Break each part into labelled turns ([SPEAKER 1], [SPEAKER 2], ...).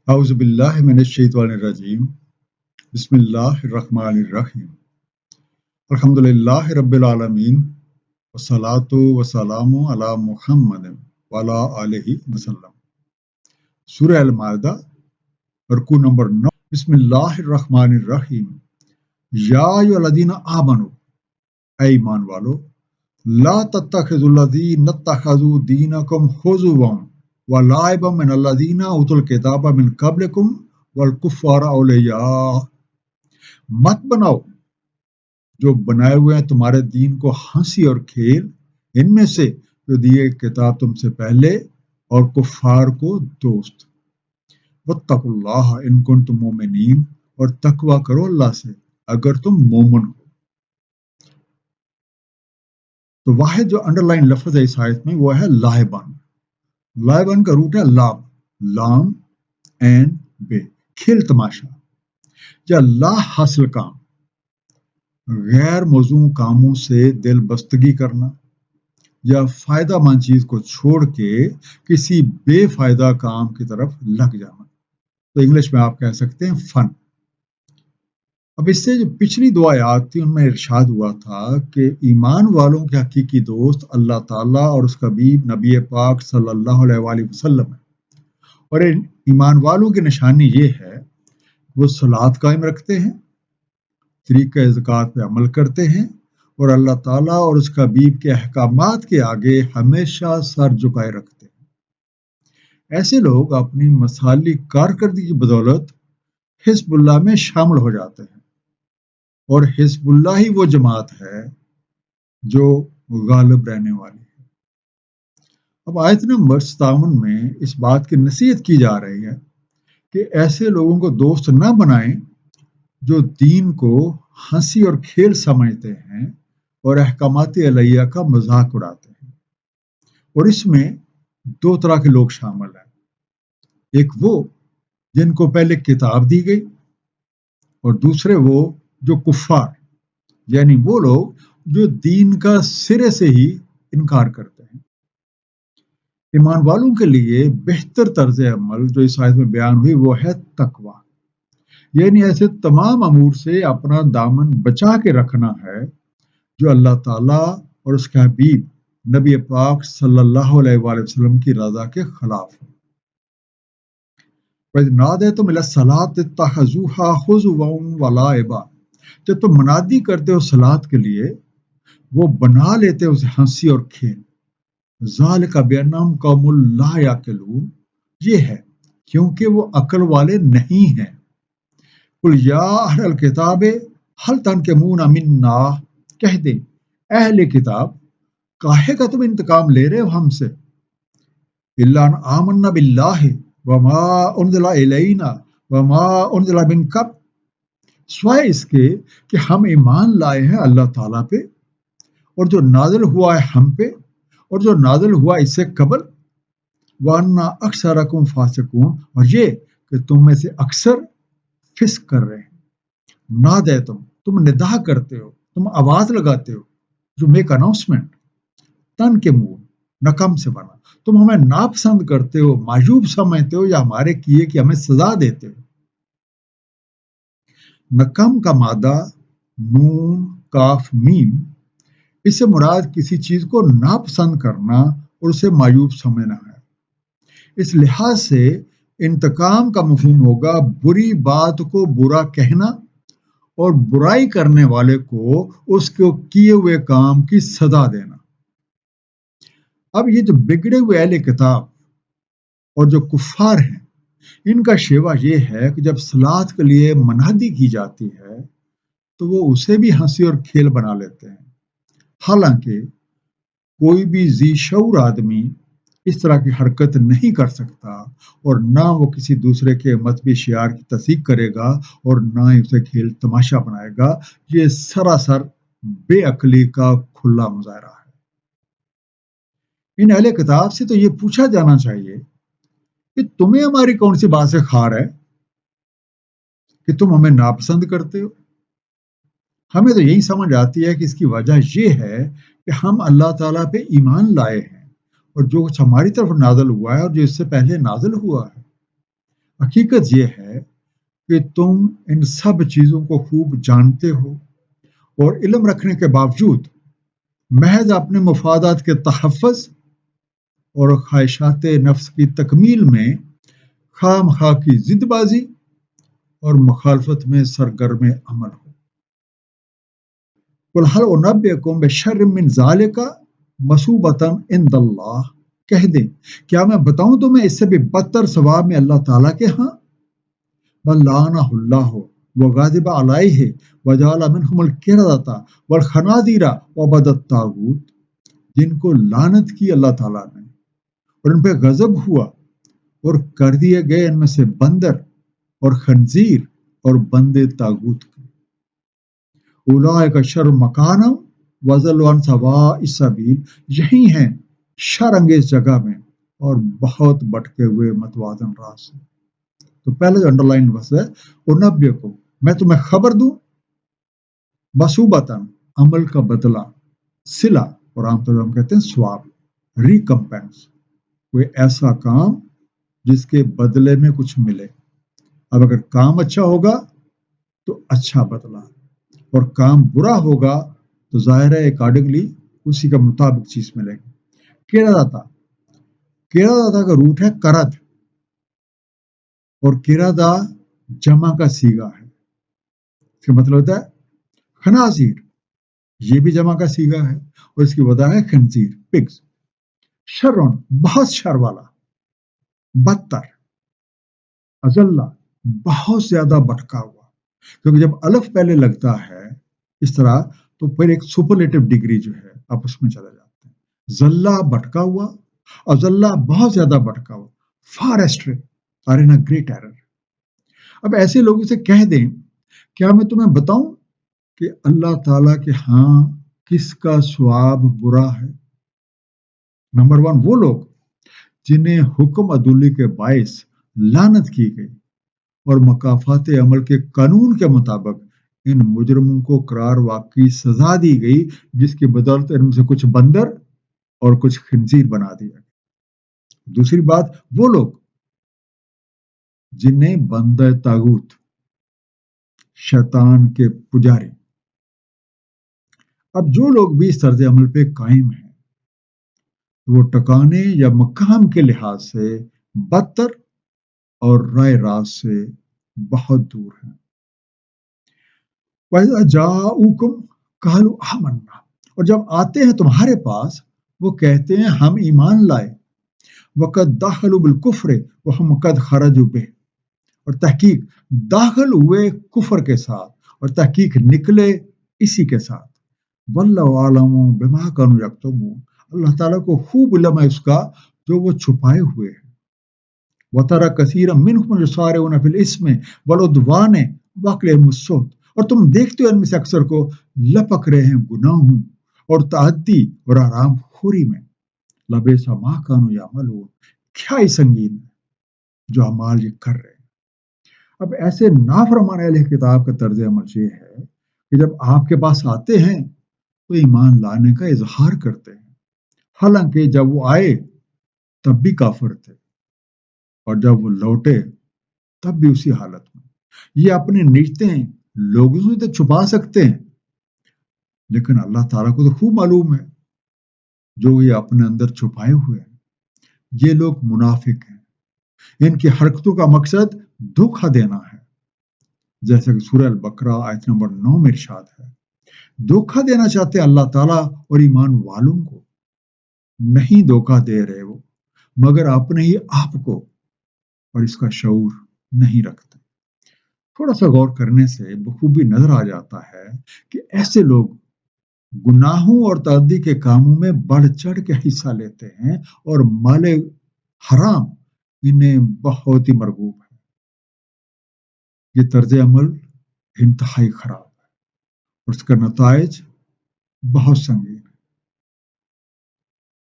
[SPEAKER 1] اعوذ باللہ من الشیطان الرجیم بسم اللہ الرحمن الرحیم الحمدللہ رب العالمین والصلاة والسلام علی محمد وعلی آلہ وسلم۔ سورہ المائدہ رکوع نمبر 9۔ بسم اللہ الرحمن الرحیم۔ یا ایھا الذین آمنوا، اے ایمان والو، لا تتخذوا الذین اتخذوا دینکم ہزوا ولعبا من الذین اوتوا الکتاب من قبلکم والکفار اولیاء، مت بناؤ جو بنائے ہوئے ہیں تمہارے دین کو ہنسی اور کھیل، ان میں سے جو دیے کتاب تم سے پہلے، اور کفار کو دوست۔ واتقوا اللہ ان کنتم مؤمنین، اور تقوی کرو اللہ سے اگر تم مومن ہو۔ تو واحد جو انڈر لائن لفظ ہے اس آیت میں وہ ہے لاہبان۔ لاہبان کا روٹ ہے لاب، لام این بے، کھیل تماشا یا لا حاصل کام، غیر موزوں کاموں سے دل بستگی کرنا یا فائدہ مند چیز کو چھوڑ کے کسی بے فائدہ کام کی طرف لگ جانا۔ تو انگلش میں آپ کہہ سکتے ہیں فن۔ اب اس سے جو پچھلی دو آیات تھی ان میں ارشاد ہوا تھا کہ ایمان والوں کے حقیقی دوست اللہ تعالیٰ اور اس کا حبیب نبی پاک صلی اللہ علیہ وآلہ وسلم ہے، اور ان ایمان والوں کی نشانی یہ ہے کہ وہ صلاۃ قائم رکھتے ہیں، طریقہ زکوٰۃ پہ عمل کرتے ہیں، اور اللہ تعالیٰ اور اس کا حبیب کے احکامات کے آگے ہمیشہ سر جھکائے رکھتے ہیں۔ ایسے لوگ اپنی مثالی کارکردگی کی بدولت حزب اللہ میں شامل ہو جاتے ہیں، اور حزب اللہ ہی وہ جماعت ہے جو غالب رہنے والی ہے۔ اب آیت نمبر 57 میں اس بات کی نصیحت کی جا رہی ہے کہ ایسے لوگوں کو دوست نہ بنائیں جو دین کو ہنسی اور کھیل سمجھتے ہیں اور احکامات الہیہ کا مذاق اڑاتے ہیں۔ اور اس میں دو طرح کے لوگ شامل ہیں، ایک وہ جن کو پہلے کتاب دی گئی، اور دوسرے وہ جو کفار، یعنی وہ لوگ جو دین کا سرے سے ہی انکار کرتے ہیں۔ ایمان والوں کے لیے بہتر طرز عمل جو اس آیت میں بیان ہوئی وہ ہے تقوی، یعنی ایسے تمام امور سے اپنا دامن بچا کے رکھنا ہے جو اللہ تعالیٰ اور اس کے حبیب نبی پاک صلی اللہ علیہ وآلہ وسلم کی رضا کے خلاف ہے۔ وَإِذْ نَادَيْتُمْ إِلَى الصَّلَاةِ اتَّخَذُوهَا هُزُوًا وَلَعِبًا، جب تم منادی کرتے ہو صلاۃ کے لیے وہ بنا لیتے ہو اسے ہنسی اور کھیل۔ ذَلِكَ بِأَنَّهُمْ قَوْمٌ لَا يَعْقِلُونَ، یہ ہے کیونکہ وہ عقل والے نہیں ہیں۔ قُلْ يَا أَهْلَ الْكِتَابِ هَلْ تَنْتَقِمُونَ مِنَّا، کہہ دیں اہل کتاب کاہے کا تم انتقام لے رہے ہو ہم سے؟ إِلَّا أَنْ آمَنَّا بِاللَّهِ وَمَا أُنزِلَ إِلَيْنَا وَمَا أُنزِلَ مِن قَبْلُ، سوائے اس کے کہ ہم ایمان لائے ہیں اللہ تعالیٰ پہ اور جو نازل ہوا ہے ہم پہ اور جو نازل ہوا اس سے قبل، وَأَنَّ أَكْثَرَكُمْ فَاسِقُونَ، اور یہ کہ تم میں سے اکثر فسق کر رہے ہیں۔ نادے تم ندا کرتے ہو، تم آواز لگاتے ہو، جو میک اناؤنسمنٹ، تن کے منہ نکم سے بنا، تم ہمیں ناپسند کرتے ہو، معیوب سمجھتے ہو یا ہمارے کیے کہ ہمیں سزا دیتے ہو۔ نکم کا مادہ نون کاف میم، اس سے مراد کسی چیز کو ناپسند کرنا اور اسے معیوب سمجھنا ہے۔ اس لحاظ سے انتقام کا مفہوم ہوگا بری بات کو برا کہنا اور برائی کرنے والے کو اس کو کیے ہوئے کام کی سزا دینا۔ اب یہ جو بگڑے ہوئے اہل کتاب اور جو کفار ہیں ان کا شیوا یہ ہے کہ جب صلاۃ کے لیے منادی کی جاتی ہے تو وہ اسے بھی ہنسی اور کھیل بنا لیتے ہیں، حالانکہ کوئی بھی ذی شعور آدمی اس طرح کی حرکت نہیں کر سکتا، اور نہ وہ کسی دوسرے کے مذہبی شعار کی تصدیق کرے گا اور نہ ہی اسے کھیل تماشا بنائے گا۔ یہ سراسر بے عقلی کا کھلا مظاہرہ ہے۔ ان اہل کتاب سے تو یہ پوچھا جانا چاہیے کہ تمہیں ہماری کون سی بات سے خار ہے کہ تم ہمیں ناپسند کرتے ہو؟ ہمیں تو یہی سمجھ آتی ہے کہ اس کی وجہ یہ ہے کہ ہم اللہ تعالیٰ پہ ایمان لائے ہیں، اور جو کچھ ہماری طرف نازل ہوا ہے اور جو اس سے پہلے نازل ہوا ہے हकीकत ये है कि तुम इन सब चीज़ों को खूब जानते हो और इल्म रखने के बावजूद महज अपने मफादात के तहफ़्फ़ुज़ और ख्वाहिशात नफ्स की तकमील में खामखा की ज़िदबाज़ी और मुखालफत में सरगर्म अमल हो। कुल हल उनब्बिउकुम बिशर्रिम मिन ज़ालिका मसूबतन इंदल्लाह, कह दें क्या मैं बताऊं तुम्हें इससे भी बदतर सवाब में अल्लाह ताला के यहाँ। बल्लानहुल्लाहु व गाज़िब अलैहि व जअल मिनहुमुल क़िरदता वल खनाज़ीरा व बदत तागूत, जिनको लानत की अल्लाह ताला ने और उन पे गजब हुआ और कर दिए गए इनमें से बंदर और खंजीर और बंदे तागूत के। उलाइका शर्र मकानम वज़ल्लु अन सवाइस सबील, यही हैं शर्अंगेज जगह में और बहुत भटके हुए मतवाज़न राह से। तो पहले जो अंडरलाइन बस है उनब्बे को, मैं तुम्हें खबर दूं, मसूबतन अमल का बदला, सिला और आमतौर पर हम कहते हैं स्वाब, रिकम्पेंस, कोई ऐसा काम जिसके बदले में कुछ मिले। अब अगर काम अच्छा होगा तो अच्छा बदला, और काम बुरा होगा तो जाहिर है अकॉर्डिंगली उसी के मुताबिक चीज मिलेगी। किरादाता, किरादाता का रूट है करद, और किरादा जमा का सीगा है। इसका मतलब होता है खनाजीर, ये भी जमा का सीगा है, और इसकी वजह है खंजीर, पिग्स। शर्रन, बहुत शर वाला, बदतर, अजल्ला, बहुत ज्यादा भटका हुआ, क्योंकि जब अलफ पहले लगता है इस तरह तो फिर एक सुपरलेटिव डिग्री जो है आप उसमें चले जाते हैं। जल्ला भटका हुआ, अजल्ला बहुत ज्यादा भटका हुआ, far astray are in a great error. अब ऐसे लोगों से कह दें क्या मैं तुम्हें बताऊं कि अल्लाह ताला के हां किसका स्वाब बुरा है। नंबर वन, वो लोग जिन्हें हुक्म अदुल्ली के बायस लानत की गई और मकाफात अमल के कानून के मुताबिक इन मुजरमों को करार वाकई सजा दी गई, जिसकी बदौलत इनमें से कुछ बंदर और कुछ खंजीर बना दिया। दूसरी बात, वो लोग जिन्हें बंदे तागूत, शैतान के पुजारी, अब जो लोग भी इस तर्ज अमल पे कायम हैं वो टकाने या मकाम के लिहाज से बदतर और राय राज से बहुत दूर हैं। वैसा जाऊकुम कहलु आमन्ना, और जब आते हैं तुम्हारे पास वो कहते हैं हम ईमान लाए। वक़द दाखलु बिल कुफ्र व हम कद खरजु बे, और तहकीक दाखिल हुए कुफर के साथ और तहकीक निकले इसी के साथ। वल्लाहु आलमु बिमा कानू यक्तुमून, अल्लाह ताला को खूब इल्म है उसका जो वो छुपाए हुए हैं। वतरा कसीरम मिनहुम युसारिऊना फिल इस्मि वल उद्वान वअक्लिहिमुस सुहत, और तुम देखते हो इनमें से अक्सर को लपक रहे हैं गुनाहों और ताअद्दी और आराम खोरी में। लबेसा मा कानू यामलून, क्या ही संगीन है जो अमाल ये कर रहे हैं। अब ऐसे नाफरमान अहले किताब का तर्ज अमल ये है कि जब आपके पास आते हैं तो ईमान लाने का इजहार करते हैं, हालांकि जब वो आए तब भी काफिर थे और जब वो लौटे तब भी उसी हालत में। ये अपने निजतें लोगों से तो छुपा सकते हैं, लेकिन अल्लाह ताला को तो खूब मालूम है जो ये अपने अंदर छुपाए हुए हैं। ये लोग मुनाफिक हैं, इनकी हरकतों का मकसद धोखा देना है, जैसे कि सूरह अल-बकरा आयत नंबर 9 में इरशाद है। धोखा देना चाहते हैं अल्लाह ताला और ईमान वालों को। नहीं धोखा दे रहे वो, मगर अपने ही आप को, और इसका शऊर नहीं रखते। थोड़ा सा गौर करने से बखूबी नजर आ जाता है कि ऐसे लोग गुनाहों और ताअद्दी के कामों में बढ़ चढ़ के हिस्सा लेते हैं और माले हराम इन्हें बहुत ही मरगूब है। ये तर्ज अमल इंतहाई खराब है और उसका नताइज बहुत संगीन है।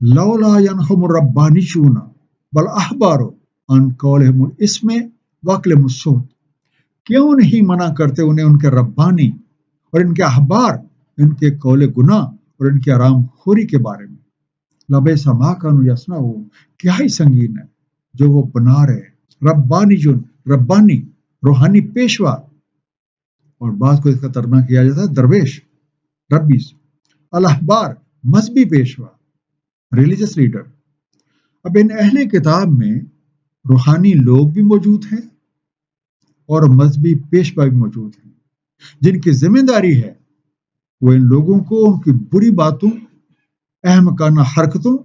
[SPEAKER 1] लौला यनहुमुर रब्बानियूना बल अहबारो अन कौलिहिमुल इस्मे वअक्लिहिमुस सुहत, क्यों नहीं मना करते उन्हें उनके रब्बानी और इनके अहबार इनके कौले गुनाह और इनके आराम खोरी के बारे में। लबैसा मा कानू यसनाऊन, क्या ही संगीन है जो वो बना रहे। रब्बानियुन रब्बानी रूहानी पेशवा, और बाद को इसका तर्जमा किया जाता है दरवेश रब्बीस, अल अहबार मजहबी पेशवा रिलीजियस लीडर। अब इन अहले किताब में रूहानी लोग भी मौजूद हैं और मजहबी पेशवा भी मौजूद हैं, जिनकी जिम्मेदारी है वो इन लोगों को उनकी बुरी बातों, अहमकाना हरकतों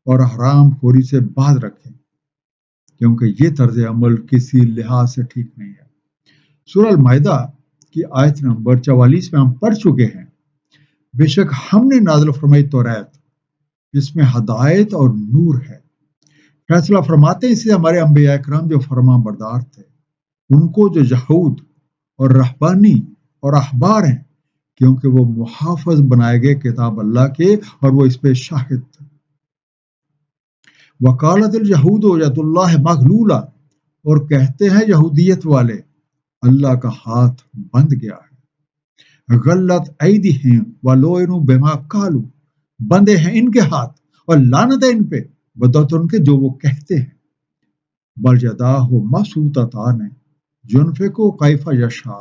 [SPEAKER 1] और हराम खोरी से बाज रखें, क्योंकि ये तर्ज अमल किसी लिहाज से ठीक नहीं है। सूरह अल-माइदा की आयत नंबर 44 में हम पढ़ चुके हैं, बेशक हमने नाज़िल फरमाई तौरात जिसमें हदायत और नूर है। फैसला फरमाते हैं इससे हमारे अंबिया इकराम जो फरमा बरदार थे, उनको जो यहूद और रहबानी और अहबार हैं, क्योंकि वो मुहाफ़िज़ बनाए गए किताब अल्लाह के और वो इस पे शाहिद थे। वकालतुल यहूद यदुल्लाह मगलूला, और कहते हैं यहूदियत वाले अल्लाह का हाथ बंध गया है। गल्लत ऐदीहिम वलुइनु बिमा कालू, बंधे हैं इनके हाथ और लानत है इन पे बदौलत उनके जो वो कहते हैं। बल यदाहु मबसूततान युनफिकु कैफा यशा,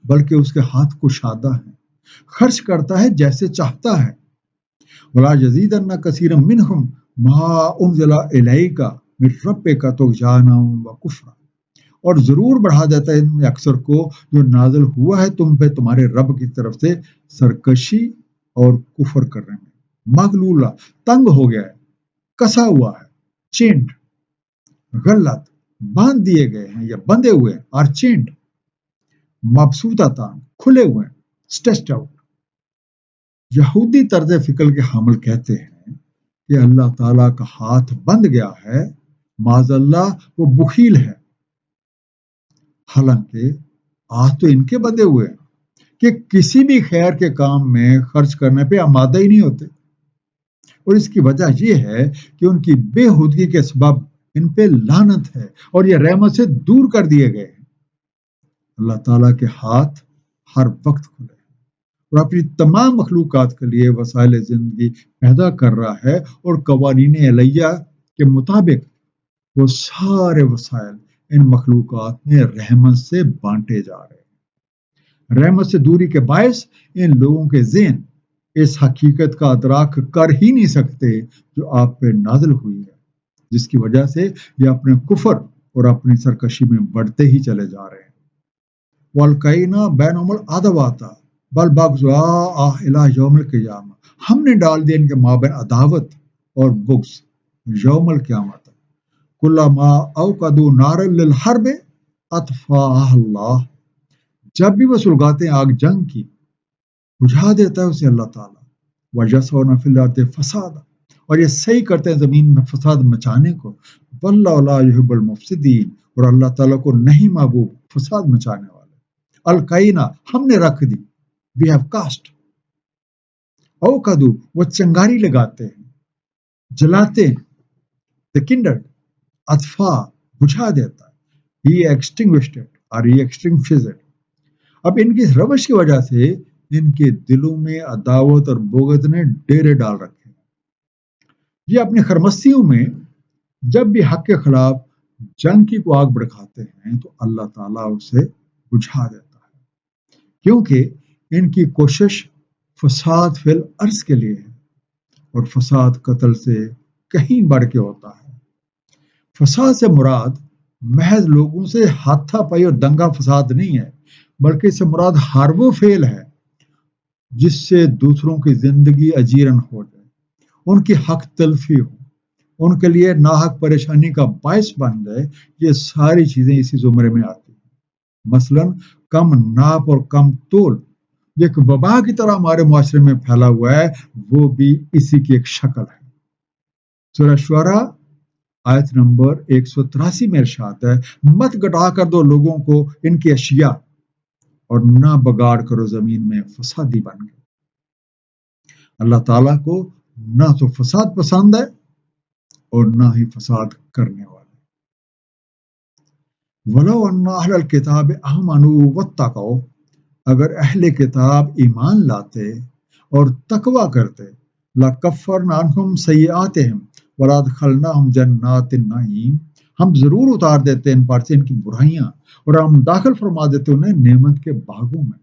[SPEAKER 1] बल्कि उसके हाथ कुशादा है, खर्च करता है जैसे चाहता है। वला यज़ीदन्ना कसीरम मिनहुम मा उनज़िला इलैका मिन रब्बिका तुग़याना व कुफ्रा, और जरूर बढ़ा देता है इनमें अक्सर को जो नाज़िल हुआ है तुम पे तुम्हारे रब की तरफ से सरकशी और कुफर करने में। मगलूला तंग हो गया है, कसा हुआ है, चेंड, गल्लत बांध दिए गए हैं या बंधे हुए हैं, और चेंड, मबसूततान खुले हुए हैं, स्ट्रेच्ड आउट। यहूदी तर्ज फिक्र के हामिल कहते हैं कि अल्लाह ताला का हाथ बंध गया है, माज़अल्लाह वो बुखील है, हालांकि हाथ तो इनके बंधे हुए हैं कि किसी भी खैर के काम में खर्च करने पे आमादा ही नहीं होते, और इसकी वजह यह है कि उनकी बेहुदगी के सबब इन पे लानत है और ये रहमत से दूर कर दिए गए हैं। अल्लाह ताला के हाथ हर वक्त खुले और अपनी तमाम मखलूकात के लिए वसाइल जिंदगी पैदा कर रहा है, और कवानीन अलैया के मुताबिक वो सारे वसाइल इन मखलूकात में रहमत से बांटे जा रहे हैं। रहमत से दूरी के बायस इन लोगों के ज़हन इस हकीकत का अदराक कर ही नहीं सकते जो आप पे नाज़िल हुई है, जिसकी वजह से ये अपने कुफर और अपनी सरकशी में बढ़ते ही चले जा रहे हैं। वलकैना बैनहुमुल अदवाता बल बग़ज़ा इला यौमिल क़ियामा, हमने डाल दिया इनके माबैन अदावत और बुग़्ज़ यौमुल क़ियामत। कुल्लमा औक़दू नारन लिल हर्ब अत्फ़ाहा अल्लाह, जब भी वो सुलगाते हैं आग जंग की, बुझा देता है उसे अल्लाह ताला। वयसौना फिल अर्दि फसादा, और ये सही करते हैं जमीन में फसाद मचाने को। वल्लाहु ला युहिब्बुल मुफ़सिदीन, और अल्लाह ताला को नहीं महबूब फसाद मचाने वाले। अलकैना हमने रख दी, वी हैव कास्ट। औक़दू वो चंगारी लगाते हैं, जलाते हैं, द किंडर्ड, अत्फा बुझा देता है, ही एक्सटिंग्विश्ड इट और ही एक्सटिंग्विशेस इट। अब इनकी इस रवश की वजह से इनके दिलों में अदावत और बोगत ने डेरे डाल रखे हैं। ये अपनी खरमस्तियों में जब भी हक के खिलाफ जंग की को आग भड़काते हैं तो अल्लाह ताला उसे बुझा देता है, क्योंकि इनकी कोशिश फसाद फिल अर्ज के लिए है, और फसाद कत्ल से कहीं बढ़ के होता है। फसाद से मुराद महज लोगों से हाथापाई और दंगा फसाद नहीं है, बल्कि इससे मुराद हर वो फेल है जिससे दूसरों की जिंदगी अजीरन हो जाए, उनकी हक तलफी हो, उनके लिए नाहक परेशानी का बायस बन जाए। ये सारी चीजें इसी जुमरे में आती हैं। मसलन कम नाप और कम तोल एक वबा की तरह हमारे मुआशरे में फैला हुआ है, वो भी इसी की एक शक्ल है। सूरह शुअरा आयत नंबर 183 में इरशाद है, मत घटा कर दो लोगों को इनकी अशिया और ना बगाड़ करो जमीन में फसादी बन गए। अल्लाह ताला को ना तो फसाद पसंद है और ना ही फसाद करने वाले। वलो अन्ना अहलल किताब आमनू वत्तक़ौ, अगर अहले किताब ईमान लाते और तकवा करते, लकफ़रना अन्हुम सय्यातिहिम वलअदखलनाहुम जन्नातिन नईम, ہم ضرور اتار دیتے ان پر سے ان کی برائیاں اور ہم داخل فرما دیتے انہیں نعمت کے باغوں میں.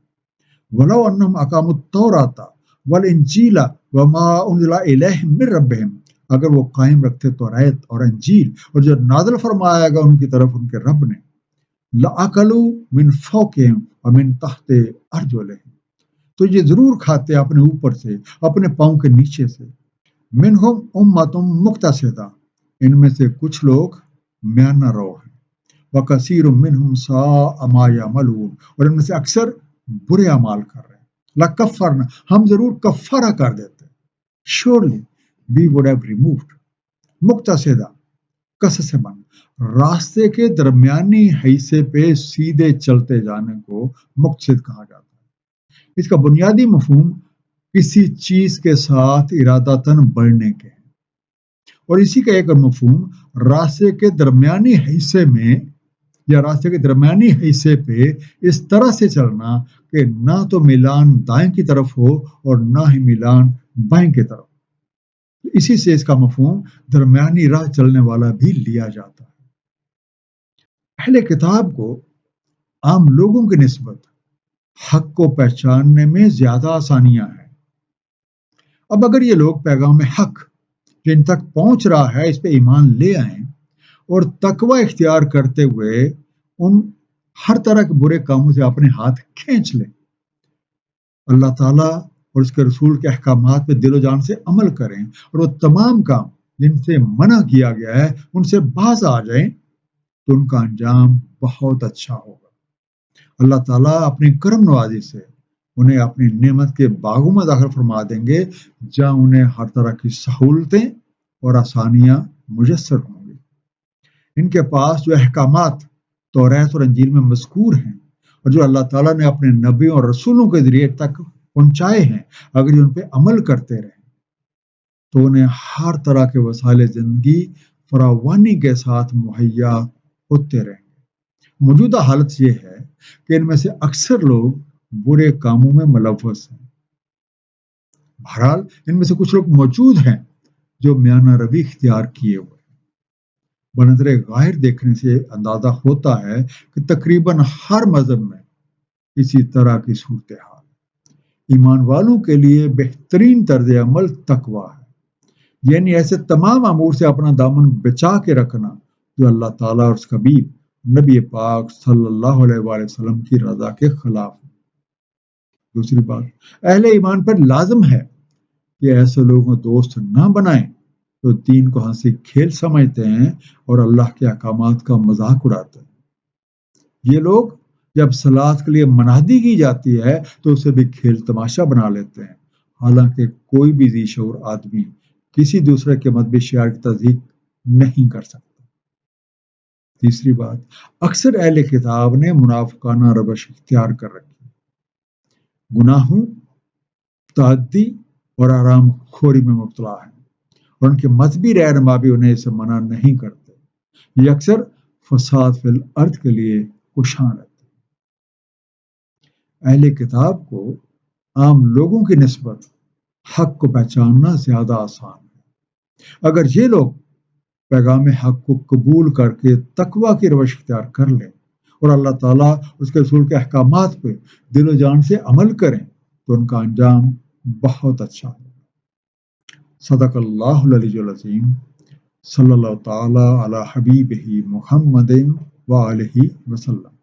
[SPEAKER 1] ولو انہم اقاموا التوراۃ والانجیل وما انزل الیہم من ربہم، اگر وہ قائم رکھتے توریت اور انجیل اور جو نازل فرمایا گیا ان کی طرف ان کے رب نے، لَأَكَلُوا مِن فَوْقِهِمْ وَمِن تَحْتِ أَرْجُلِهِمْ، تو یہ ضرور کھاتے اپنے اوپر سے اپنے پاؤں کے نیچے سے. منہم امۃ مقتصدہ، ان میں سے کچھ لوگ میانہ رو ہیں. وکثیر منہم ساء ما یعملون، اور ان میں سے اکثر برے اعمال کر رہے ہیں. لکفرنا، ہم ضرور کفارہ کر دیتے. surely we would have removed. مقتصدہ کس سے بن، راستے کے درمیانی حصے پہ سیدھے چلتے جانے کو مقصد کہا جاتا ہے. اس کا بنیادی مفہوم کسی چیز کے ساتھ ارادتاً بڑھنے کے ہیں، اور اسی کا ایک مفہوم راستے کے درمیانی حصے میں یا راستے کے درمیانی حصے پہ اس طرح سے چلنا کہ نہ تو میلان دائیں کی طرف ہو اور نہ ہی میلان بائیں کی طرف. اسی سے اس کا مفہوم درمیانی راہ چلنے والا بھی لیا جاتا ہے. اہل کتاب کو عام لوگوں کی نسبت حق کو پہچاننے میں زیادہ آسانیاں ہیں. اب اگر یہ لوگ پیغام حق جن تک پہنچ رہا ہے اس پہ ایمان لے آئیں اور تقوی اختیار کرتے ہوئے ان ہر طرح کے برے کاموں سے اپنے ہاتھ کھینچ لیں، اللہ تعالیٰ اور اس کے رسول کے احکامات پہ دل و جان سے عمل کریں اور وہ تمام کام جن سے منع کیا گیا ہے ان سے باز آ جائیں، تو ان کا انجام بہت اچھا ہوگا. اللہ تعالیٰ اپنی کرم نوازی سے انہیں اپنی نعمت کے باغوں میں داخل فرما دیں گے جہاں انہیں ہر طرح کی سہولتیں اور آسانیاں میسر ہوں گی. ان کے پاس جو احکامات توریت اور انجیل میں مذکور ہیں اور جو اللہ تعالیٰ نے اپنے نبیوں اور رسولوں کے ذریعے تک پہنچائے ہیں، اگر یہ ان پہ عمل کرتے رہیں تو انہیں ہر طرح کے وسائل زندگی فراوانی کے ساتھ مہیا ہوتے رہیں گے. موجودہ حالت یہ ہے کہ ان میں سے اکثر لوگ برے کاموں میں ملوث ہیں. بہرحال ان میں سے کچھ لوگ موجود ہیں جو میانہ روی اختیار کیے ہوئے ہیں. بنظر غائر دیکھنے سے اندازہ ہوتا ہے کہ تقریباً ہر مذہب میں اسی طرح کی صورتحال. ایمان والوں کے لیے بہترین طرز عمل تقوی ہے، یعنی ایسے تمام امور سے اپنا دامن بچا کے رکھنا جو اللہ تعالیٰ اور اس کا حبیب نبی پاک صلی اللہ علیہ وآلہ وسلم کی رضا کے خلاف ہے. دوسری بات، اہل ایمان پر لازم ہے کہ ایسے لوگوں دوست نہ بنائیں جو دین کو ہنسی کھیل سمجھتے ہیں اور اللہ کے احکامات کا مذاق اڑاتے ہیں. یہ لوگ جب صلات کے لیے منادی کی جاتی ہے تو اسے بھی کھیل تماشا بنا لیتے ہیں، حالانکہ کوئی بھی ذی شعور آدمی کسی دوسرے کے مذہبی شعائر کی تصدیق نہیں کر سکتا. تیسری بات، اکثر اہل کتاب نے منافقانہ روش اختیار کر رکھی، گناہوں، تعدی اور آرام خوری میں مبتلا ہیں، اور ان کے مذہبی رہنما بھی انہیں اسے منع نہیں کرتے. یہ اکثر فساد فی الارض کے لیے کوشاں رہتے. اہل کتاب کو عام لوگوں کی نسبت حق کو پہچاننا زیادہ آسان ہے. اگر یہ لوگ پیغام حق کو قبول کر کے تقوی کی روش اختیار کر لیں اور اللہ تعالیٰ اس کے رسول کے احکامات پہ دل و جان سے عمل کریں تو ان کا انجام بہت اچھا ہوگا. صدق اللہ العلی العظیم. صلی اللہ تعالیٰ علی حبیبہ محمد وآلہ وسلم.